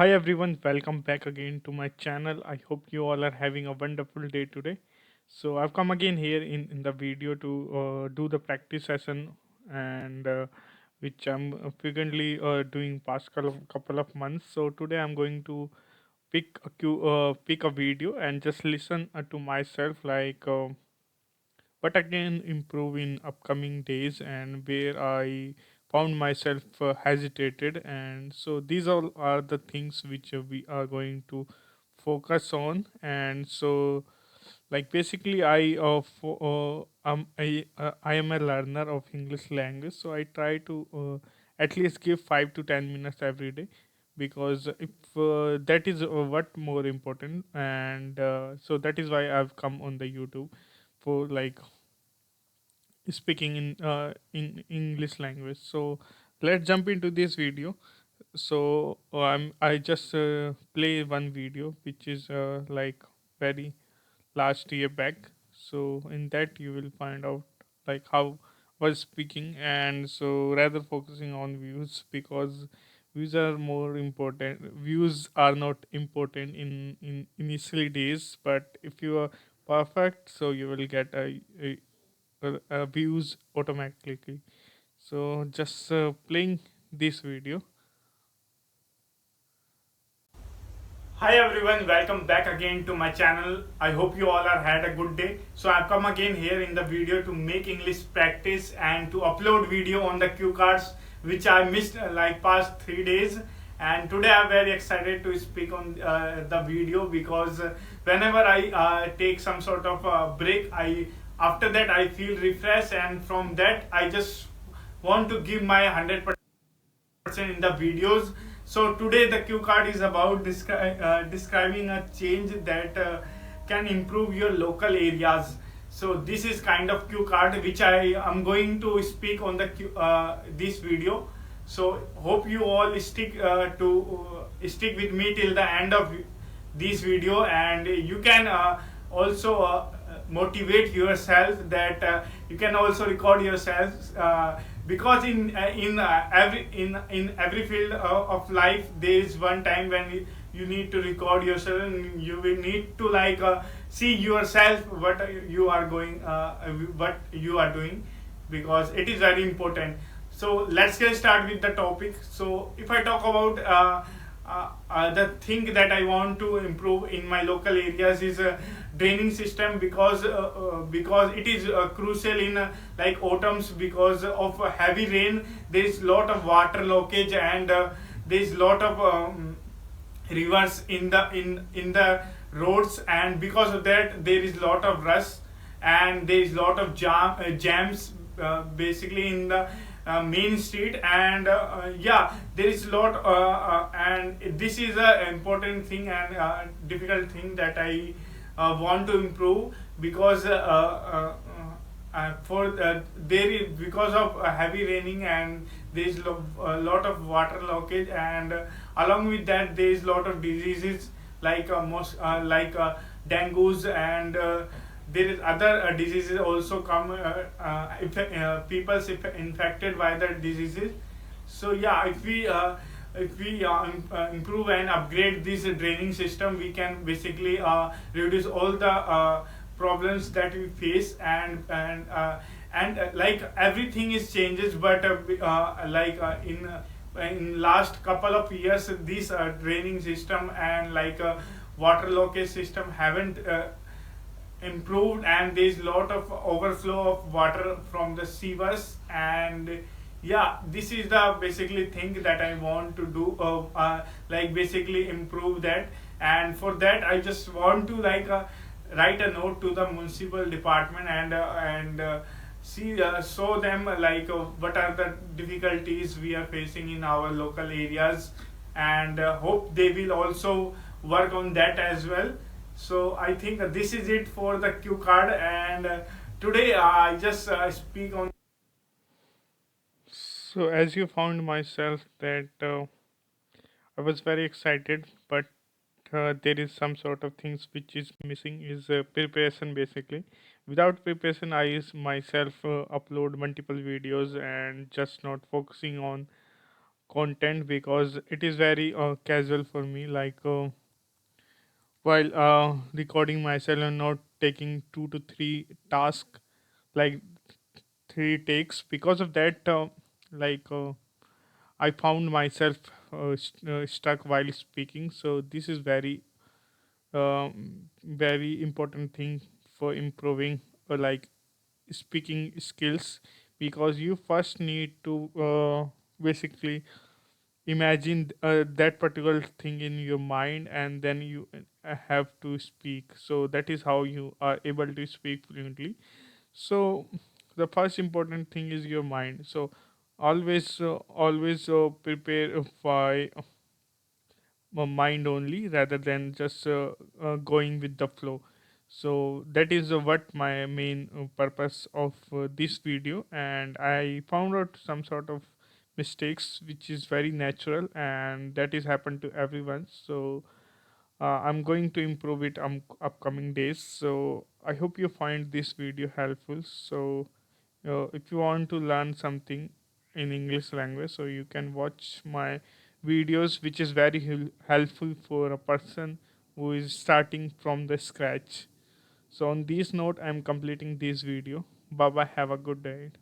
Hi everyone, welcome back again to my channel. I hope you all are having a wonderful day today. So I've come again here in the video to do the practice session and which I'm frequently doing past couple of months. So today I'm going to pick a video and just listen to myself like but again improve in upcoming days and where I found myself hesitated. And so these all are the things which we are going to focus on. And so like basically I am a learner of English language, so I try to at least give 5 to 10 minutes every day, because if that is what more important. And so that is why I've come on the YouTube for like speaking in English language. So let's jump into this video. So I just play one video which is like very last year back. So in that you will find out like how was speaking, and so rather focusing on views, because views are more important. Views are not important in initially days, but if you are perfect, so you will get a views automatically. So just playing this video. Hi everyone, welcome back again to my channel. I hope you all are had a good day. So I've come again here in the video to make English practice and to upload video on the cue cards which I missed like past 3 days. And today I'm very excited to speak on the video, because whenever I take some sort of break, I after that I feel refreshed, and from that I just want to give my 100% in the videos. So today the cue card is about describing a change that can improve your local areas. So this is kind of cue card which I am going to speak on the this video. So hope you all stick with me till the end of this video, and you can also motivate yourself that you can also record yourselves, because in every field of life there is one time when you need to record yourself, and you will need to like see yourself what you are doing, because it is very important. So let's get started with the topic. So if I talk about the thing that I want to improve in my local areas is a draining system, because it is crucial in like autumns. Because of heavy rain, there is lot of water lockage, and there is lot of rivers in the roads, and because of that there is lot of rust, and there is lot of jams basically in the main street. And yeah, there is lot and this is a important thing and difficult thing that I want to improve, because for there is, because of heavy raining, and there is a lot of water blockage, and along with that there is lot of diseases like most like dengues, and there is other diseases also come, people infected by the diseases. So yeah, if we improve and upgrade this draining system, we can basically reduce all the problems that we face. And like everything is changes, but in last couple of years this draining system and like water lockage system haven't improved, and there is lot of overflow of water from the sewers. And yeah, this is the basically thing that I want to do, like basically improve that. And for that I just want to like write a note to the municipal department, and see show them like what are the difficulties we are facing in our local areas, and hope they will also work on that as well. So I think this is it for the cue card, and today I just speak on. So as you found myself that I was very excited, but there is some sort of things which is missing is preparation basically. Without preparation, I myself upload multiple videos and just not focusing on content because it is very casual for me. Like while recording myself and not taking 2 to 3 tasks, like 3 takes. Because of that, like I found myself stuck while speaking. So this is very important thing for improving like speaking skills, because you first need to basically imagine that particular thing in your mind, and then you have to speak. So that is how you are able to speak fluently. So the first important thing is your mind. So always prepare by mind only, rather than just going with the flow. So that is what my main purpose of this video, and I found out some sort of mistakes which is very natural and that is happened to everyone. So I'm going to improve it upcoming days. So I hope you find this video helpful. So if you want to learn something in English language, so you can watch my videos, which is very helpful for a person who is starting from the scratch. So on this note, I'm completing this video. Bye bye, have a good day.